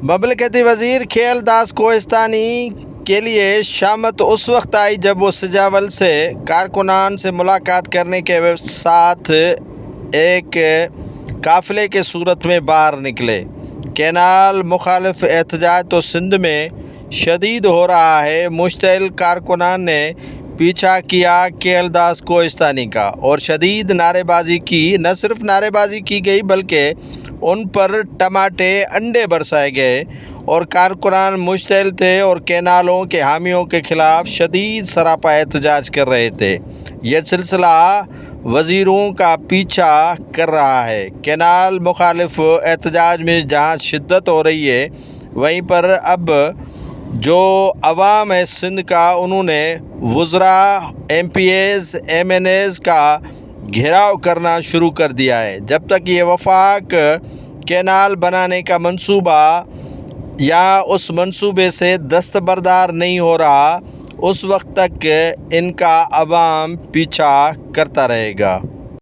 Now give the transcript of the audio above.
مملکتی وزیر کھیل داس کوہستانی کے لیے شامت اس وقت آئی جب وہ سجاول سے کارکنان سے ملاقات کرنے کے ساتھ ایک قافلے کے صورت میں باہر نکلے۔ کینال مخالف احتجاج تو سندھ میں شدید ہو رہا ہے۔ مشتعل کارکنان نے پیچھا کیا کھیل داس کوہستانی کا اور شدید نعرے بازی کی۔ نہ صرف نعرے بازی کی گئی بلکہ ان پر ٹماٹے انڈے برسائے گئے اور کارکنان مشتعل تھے اور کینالوں کے حامیوں کے خلاف شدید سراپا احتجاج کر رہے تھے۔ یہ سلسلہ وزیروں کا پیچھا کر رہا ہے۔ کینال مخالف احتجاج میں جہاں شدت ہو رہی ہے وہیں پر اب جو عوام ہے سندھ کا انہوں نے وزراء، MPs, MNAs کا گھیراؤ کرنا شروع کر دیا ہے۔ جب تک یہ وفاق کینال بنانے کا منصوبہ یا اس منصوبے سے دستبردار نہیں ہو رہا اس وقت تک ان کا عوام پیچھا کرتا رہے گا۔